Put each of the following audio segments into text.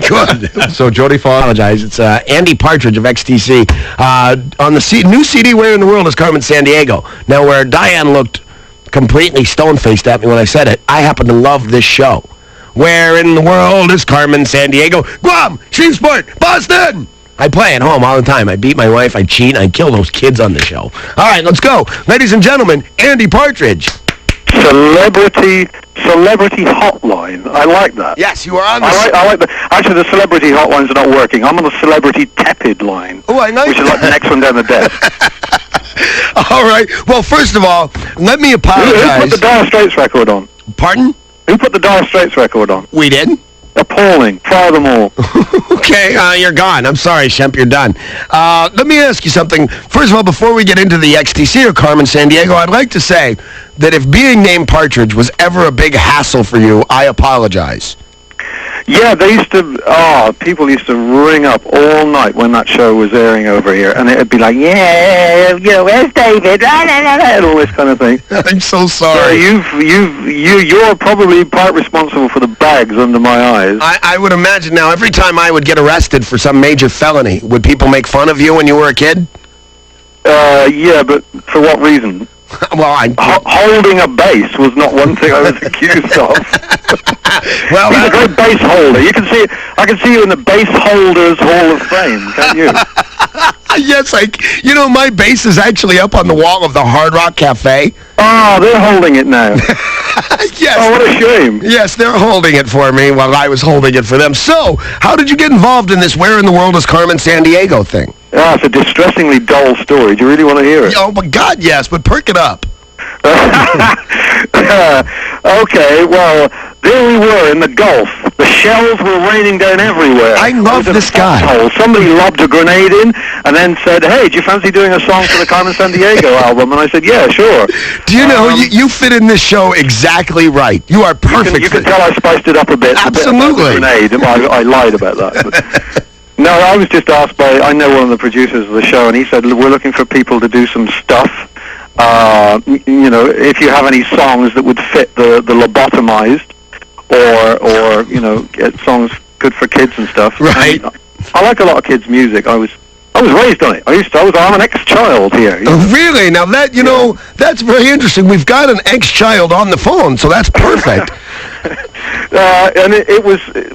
Good. So Jody Fall, apologize. It's Andy Partridge of XTC. On the new CD, Where in the World is Carmen Sandiego? Now, where Diane looked completely stone-faced at me when I said it, I happen to love this show. Where in the world is Carmen Sandiego? Guam, Shreveport, Boston! I play at home all the time. I beat my wife, I cheat, I kill those kids on the show. All right, let's go. Ladies and gentlemen, Andy Partridge. Celebrity hotline. I like that. Yes, you are on the... I like that. Actually, the celebrity hotlines are not working. I'm on the celebrity tepid line. Oh, I know. Which is like the next one down the desk. All right. Well, first of all, let me apologize. Who put the Dire Straits record on? Pardon? Who put the Dire Straits record on? We did. Appalling. Fire them all. Okay, you're gone. I'm sorry, Shemp, you're done. Let me ask you something. First of all, before we get into the XTC or Carmen Sandiego, I'd like to say that if being named Partridge was ever a big hassle for you, I apologize. Yeah, people used to ring up all night when that show was airing over here, and it'd be like, where's David? And all this kind of thing. I'm so sorry. So you're probably part responsible for the bags under my eyes. I would imagine now, every time I would get arrested for some major felony, would people make fun of you when you were a kid? Yeah, but for what reason? Well, holding a bass was not one thing I was accused of. Well, he's a great bass holder. I can see you in the Bass Holders Hall of Fame, can't you? Yes, my bass is actually up on the wall of the Hard Rock Cafe. Oh, they're holding it now. Yes. Oh, what a shame. Yes, they're holding it for me while I was holding it for them. So, how did you get involved in this Where in the World is Carmen Sandiego thing? Ah, it's a distressingly dull story. Do you really want to hear it? Oh, my God, yes, but perk it up. Okay, well, there we were in the Gulf. The shells were raining down everywhere. I love this guy. Somebody lobbed a grenade in and then said, hey, do you fancy doing a song for the Carmen Sandiego album? And I said, yeah, sure. Do you know, you fit in this show exactly right. You are perfect. You can tell I spiced it up a bit. Absolutely. A bit about the grenade. I lied about that. But. No, I was just asked I know one of the producers of the show, and he said, we're looking for people to do some stuff. If you have any songs that would fit the lobotomized, or get songs good for kids and stuff. Right. And I like a lot of kids' music. I was raised on it. I'm an ex-child here. Oh, really? Now that, that's very interesting. We've got an ex-child on the phone, so that's perfect. And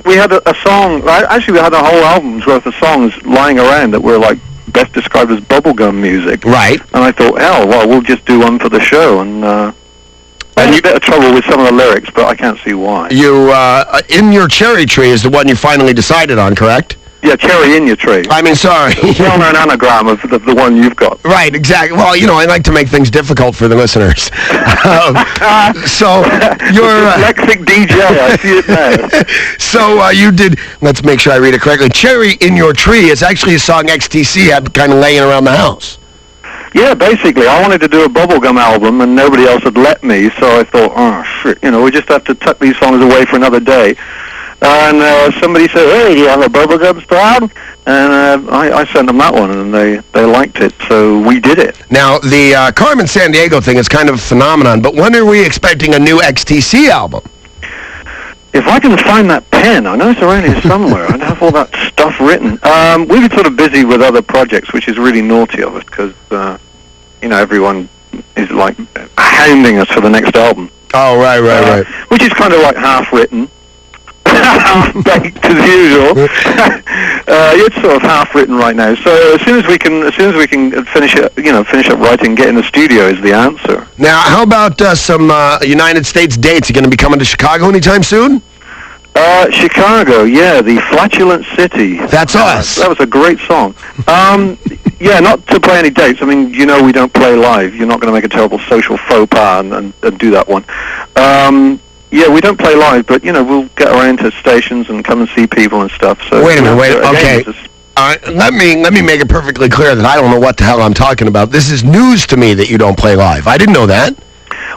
we had a song, actually we had a whole album's worth of songs lying around that were like best described as bubblegum music. Right. And I thought, we'll just do one for the show. And I had a bit of trouble with some of the lyrics, but I can't see why. You, In Your Cherry Tree is the one you finally decided on, correct? Yeah, cherry in your tree. I mean, sorry. Well-known anagram of the one you've got. Right, exactly. Well, I like to make things difficult for the listeners. So, you're... Dyslexic DJ, I see it now. So, you did, let's make sure I read it correctly, Cherry in Your Tree is actually a song XTC had kind of laying around the house. Yeah, basically. I wanted to do a bubblegum album, and nobody else had let me, so I thought, shit, we just have to tuck these songs away for another day. And somebody said, hey, do you have a bubblegum song? And I sent them that one, and they liked it, so we did it. Now, the Carmen Sandiego thing is kind of a phenomenon, but when are we expecting a new XTC album? If I can find that pen, I know it's around here somewhere. I'd have all that stuff written. We've been sort of busy with other projects, which is really naughty of us, because, everyone is, like, hounding us for the next album. Oh, right. Which is kind of like half-written. Baked as usual. It's sort of half written right now. So as soon as we can finish up writing, get in the studio is the answer. Now, how about some United States dates? You going to be coming to Chicago anytime soon? Chicago, yeah, the Flatulent City. That's us. That was a great song. Yeah, not to play any dates. I mean, we don't play live. You're not going to make a terrible social faux pas and do that one. Yeah, we don't play live, but, we'll get around to stations and come and see people and stuff. So wait a minute, okay. Let me make it perfectly clear that I don't know what the hell I'm talking about. This is news to me that you don't play live. I didn't know that.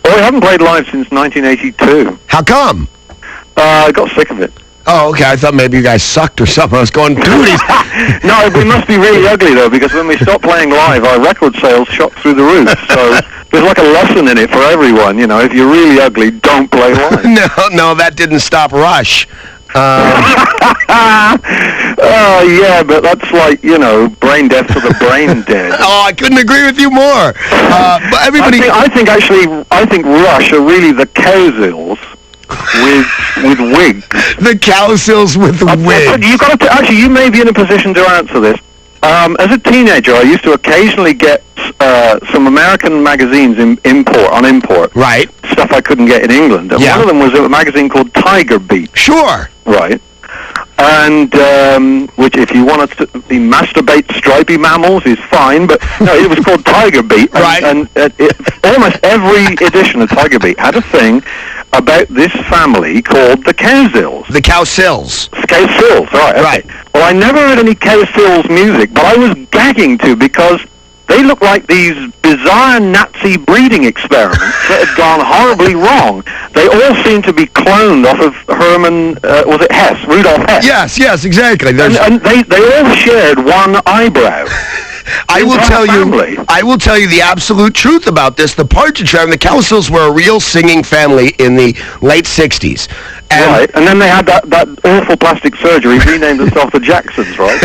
Well, we haven't played live since 1982. How come? I got sick of it. Oh, okay. I thought maybe you guys sucked or something. I was going, dude. No, we must be really ugly, though, because when we stopped playing live, our record sales shot through the roof. So there's like a lesson in it for everyone. If you're really ugly, don't play live. No, that didn't stop Rush. Oh, yeah, but that's like, brain death to the brain dead. Oh, I couldn't agree with you more. But everybody... I think Rush are really the Cowsills with wigs. The Cowsills with wigs. You got to actually, you may be in a position to answer this. As a teenager, I used to occasionally get some American magazines on import. Right. Stuff I couldn't get in England. And one of them was a magazine called Tiger Beat. Sure. Right. And which, if you wanted to masturbate stripy mammals, is fine. But no, it was called Tiger Beat. Right. And almost every edition of Tiger Beat had a thing about this family called the Cowsills. The Cowsills. Cowsills, right. Okay. Right. Well, I never heard any Cowsills music, but I was gagging to because they looked like these bizarre Nazi breeding experiments that had gone horribly wrong. They all seemed to be cloned off of Herman, was it Hess? Rudolf Hess. Yes, exactly. And they all shared one eyebrow. I will tell you the absolute truth about this. The Partridge family, the Cowsills, were a real singing family in the late 60s. Right, and then they had that awful plastic surgery, renamed themselves the Jacksons, right?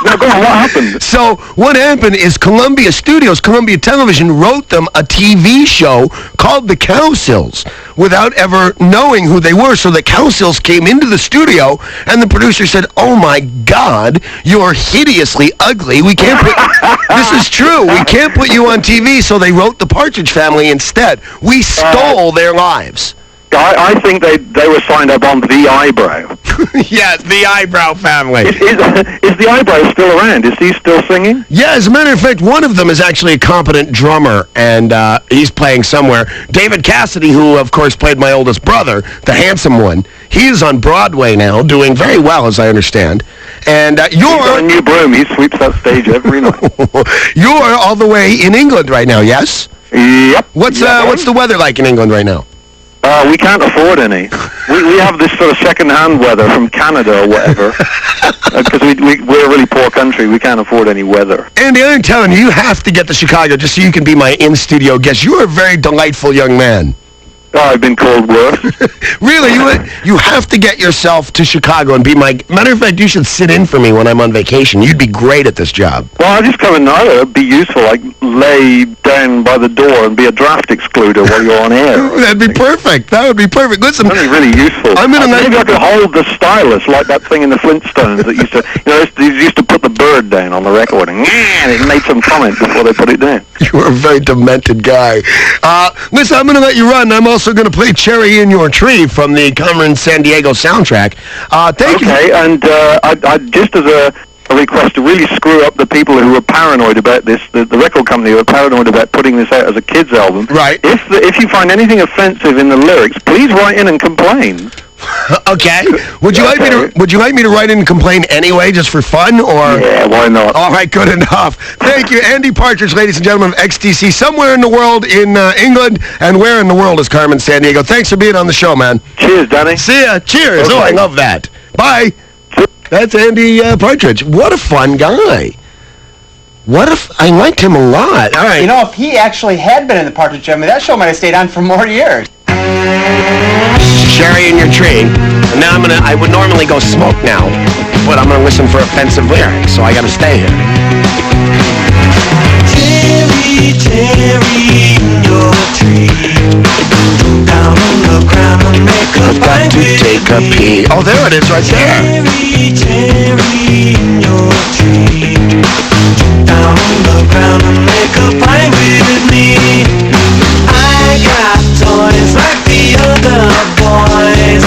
Now, go on, what happened? So, what happened is Columbia Television wrote them a TV show called The Cowsills without ever knowing who they were. So the Cowsills came into the studio, and the producer said, "Oh my God, you're hideously ugly. We can't put... This is true. We can't put you on TV." So they wrote the Partridge family instead. We stole their lives. I think they were signed up on The Eyebrow. Yes, The Eyebrow family. Is The Eyebrow still around? Is he still singing? Yeah, as a matter of fact, one of them is actually a competent drummer, and he's playing somewhere. David Cassidy, who, of course, played my oldest brother, the handsome one, he is on Broadway now, doing very well, as I understand. And He's got a new broom. He sweeps that stage every night. You're all the way in England right now, yes? Yep. What's the weather like in England right now? We can't afford any. We have this sort of second-hand weather from Canada or whatever. Because we're a really poor country. We can't afford any weather. Andy, I'm telling you, you have to get to Chicago just so you can be my in-studio guest. You're a very delightful young man. Oh, I've been called worse. Really? You have to get yourself to Chicago and be my... Matter of fact, you should sit in for me when I'm on vacation. You'd be great at this job. Well, I just come in now. It'd be useful, like lay down by the door and be a draft excluder while you're on air. That'd be perfect. That would be perfect. Listen, that'd be really useful. Maybe I could hold the stylus like that thing in the Flintstones that used to, they used to put the bird down on the record and it made some comment before they put it down. You're a very demented guy. Listen, I'm going to let you run. I'm also going to play Cherry in Your Tree from the Cameron San Diego soundtrack. Thank you. Okay, and I just as a request to really screw up the people who were paranoid about this, the record company who were paranoid about putting this out as a kids album. Right. If you find anything offensive in the lyrics, please write in and complain. Okay. Would you like me to write in and complain anyway, just for fun, or? Yeah, why not? All right, good enough. Thank you, Andy Partridge, ladies and gentlemen of XTC, somewhere in the world in England, and where in the world is Carmen San Diego? Thanks for being on the show, man. Cheers, Danny. See ya. Cheers. Okay. Oh, I love that. Bye. That's Andy Partridge. What a fun guy. I liked him a lot. All right. You know, if he actually had been in the Partridge Family, that show might have stayed on for more years. Cherry in Your Tree. And now I would normally go smoke now, but I'm gonna listen for offensive lyrics, so I gotta stay here. Cherry in your tree. Down on the ground and make a pie to take a pee. Oh, there it is right there. Cherry in your tree. Down on the ground and make a pie with me. I got toys like the other boys.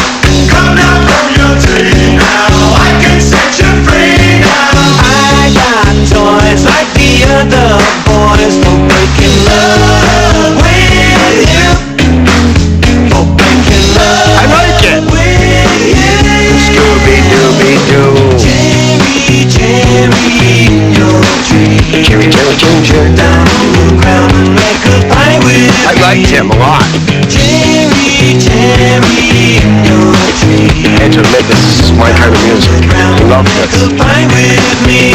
Come down from your tree now. I can set you free now. I got toys like the other boys for making love with you. For making love. I like it. With you. Scooby-Dooby-Doo. Cherry in your tree. Cherry. Down on the ground and make a pie with me. I liked him a lot. Cherry in your tree. Angela, this is my kind of music. I love this. Make a pie with me.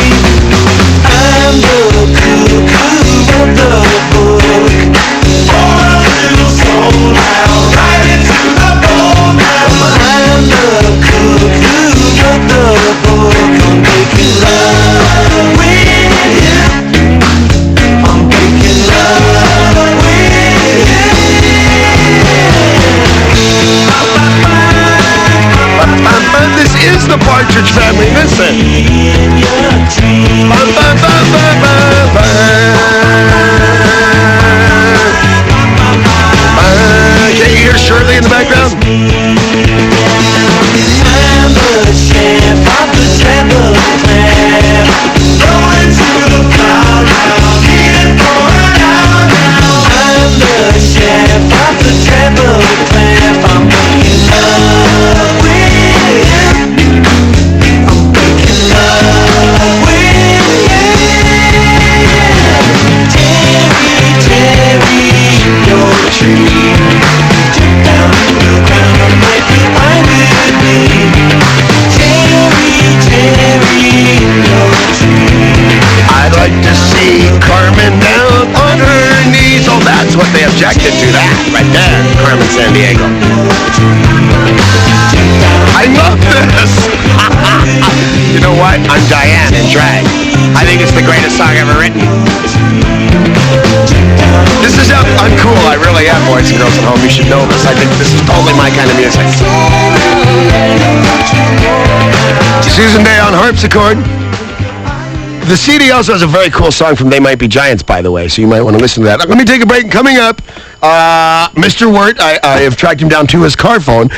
I'm the cuckoo of the book. For a little soul now, right into the bowl now. I'm the the Partridge Family. Listen. Ba, ba, ba, ba, ba, ba. Can you hear Shirley in the background? I'm the chef of the treble clam. Going to the crowd now. Get going out now. I'm the chef of the treble clam. I'm making love with you. I'm making love with you. Terry, your tree. Down to the ground, I might be fine with me. Terry, your tree. I'd like to see Carmen down on her knees. Oh, that's what they objected to, that right there, Carmen Sandiego. I love this. You know what? I'm Diane in drag. I think it's the greatest song ever written. This is how uncool I really am, boys and girls at home. You should know this. I think this is totally my kind of music. Susan Day on harpsichord. The CD also has a very cool song from They Might Be Giants, by the way, so you might want to listen to that. Let me take a break. Coming up, Mr. Wirt, I have tracked him down to his car phone.